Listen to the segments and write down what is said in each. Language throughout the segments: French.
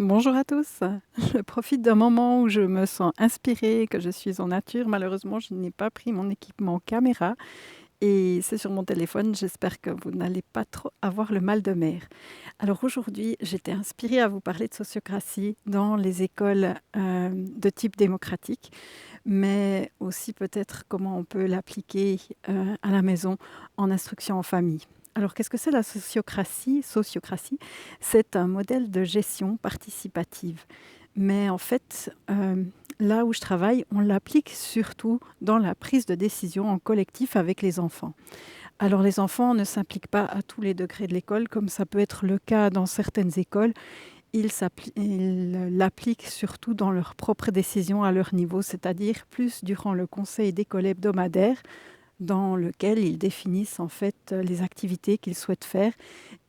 Bonjour à tous. Je profite d'un moment où je me sens inspirée, que je suis en nature. Malheureusement, je n'ai pas pris mon équipement caméra et c'est sur mon téléphone. J'espère que vous n'allez pas trop avoir le mal de mer. Alors aujourd'hui, j'étais inspirée à vous parler de sociocratie dans les écoles de type démocratique, mais aussi peut-être comment on peut l'appliquer à la maison en instruction en famille. Alors, qu'est-ce que c'est la sociocratie? Sociocratie, c'est un modèle de gestion participative. Mais en fait, là où je travaille, on l'applique surtout dans la prise de décision en collectif avec les enfants. Alors, les enfants ne s'impliquent pas à tous les degrés de l'école, comme ça peut être le cas dans certaines écoles. Ils l'appliquent surtout dans leurs propres décisions à leur niveau, c'est-à-dire plus durant le conseil d'école hebdomadaire, dans lequel ils définissent en fait les activités qu'ils souhaitent faire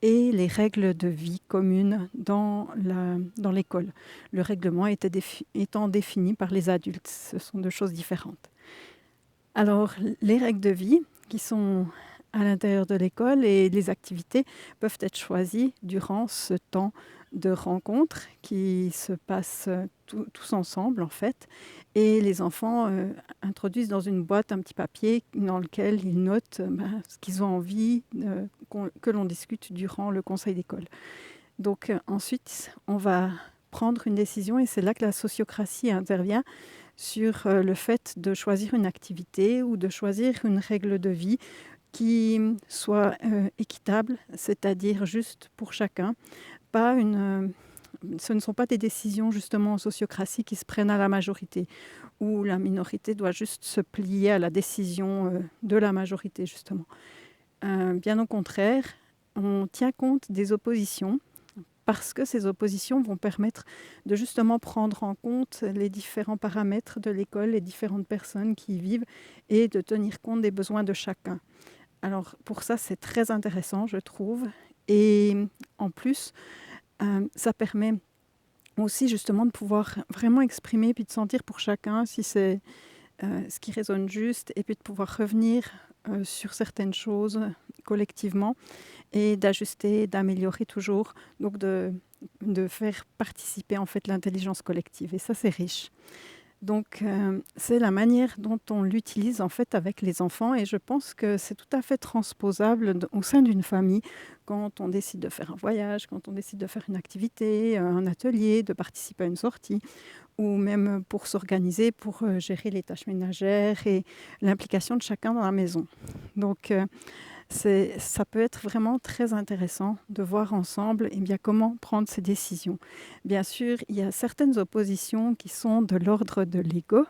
et les règles de vie communes dans l'école. Le règlement étant défini par les adultes. Ce sont deux choses différentes. Alors, les règles de vie qui sont à l'intérieur de l'école et les activités peuvent être choisies durant ce temps de rencontre qui se passe tous ensemble en fait. Et les enfants introduisent dans une boîte un petit papier dans lequel ils notent ce qu'ils ont envie que l'on discute durant le conseil d'école. Donc ensuite, on va prendre une décision et c'est là que la sociocratie intervient sur le fait de choisir une activité ou de choisir une règle de vie qui soit équitable, c'est-à-dire juste pour chacun. Ce ne sont pas des décisions justement en sociocratie qui se prennent à la majorité, où la minorité doit juste se plier à la décision de la majorité justement. Bien au contraire, on tient compte des oppositions parce que ces oppositions vont permettre de justement prendre en compte les différents paramètres de l'école, les différentes personnes qui y vivent et de tenir compte des besoins de chacun. Alors pour ça, c'est très intéressant, je trouve. Et en plus, ça permet aussi justement de pouvoir vraiment exprimer puis de sentir pour chacun si c'est ce qui résonne juste et puis de pouvoir revenir sur certaines choses collectivement et d'ajuster, d'améliorer toujours, donc de faire participer en fait l'intelligence collective. Et ça, c'est riche. Donc, c'est la manière dont on l'utilise en fait avec les enfants et je pense que c'est tout à fait transposable au sein d'une famille quand on décide de faire un voyage, quand on décide de faire une activité, un atelier, de participer à une sortie ou même pour s'organiser, pour gérer les tâches ménagères et l'implication de chacun dans la maison. Donc, ça peut être vraiment très intéressant de voir ensemble comment prendre ces décisions. Bien sûr, il y a certaines oppositions qui sont de l'ordre de l'ego.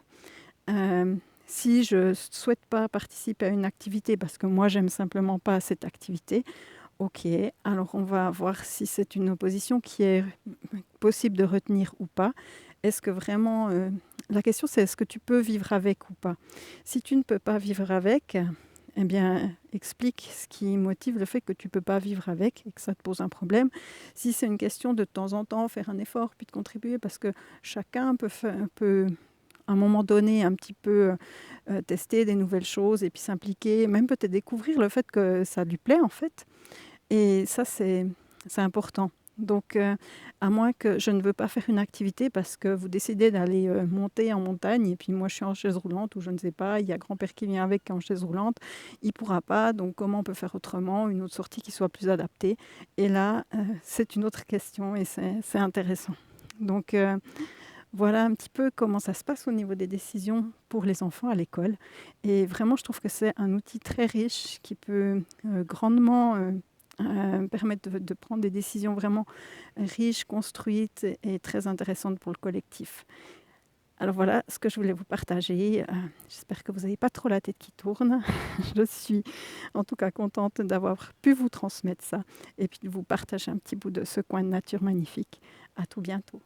Si je ne souhaite pas participer à une activité parce que moi, j'aime simplement pas cette activité, ok, alors on va voir si c'est une opposition qui est possible de retenir ou pas. Est-ce que vraiment... la question, c'est est-ce que tu peux vivre avec ou pas? Si tu ne peux pas vivre avec, eh bien, explique ce qui motive le fait que tu ne peux pas vivre avec et que ça te pose un problème. Si c'est une question de temps en temps faire un effort puis de contribuer parce que chacun peut à un moment donné un petit peu tester des nouvelles choses et puis s'impliquer, même peut-être découvrir le fait que ça lui plaît en fait. Et ça, c'est important. Donc, à moins que je ne veux pas faire une activité parce que vous décidez d'aller monter en montagne et puis moi je suis en chaise roulante ou je ne sais pas, il y a grand-père qui vient avec en chaise roulante, il ne pourra pas, donc comment on peut faire autrement, une autre sortie qui soit plus adaptée. Et là, c'est une autre question et c'est intéressant. Donc, voilà un petit peu comment ça se passe au niveau des décisions pour les enfants à l'école. Et vraiment, je trouve que c'est un outil très riche qui peut grandement permettre de prendre des décisions vraiment riches, construites et très intéressantes pour le collectif. Alors voilà ce que je voulais vous partager. J'espère que vous n'avez pas trop la tête qui tourne. Je suis en tout cas contente d'avoir pu vous transmettre ça et puis de vous partager un petit bout de ce coin de nature magnifique. À tout bientôt.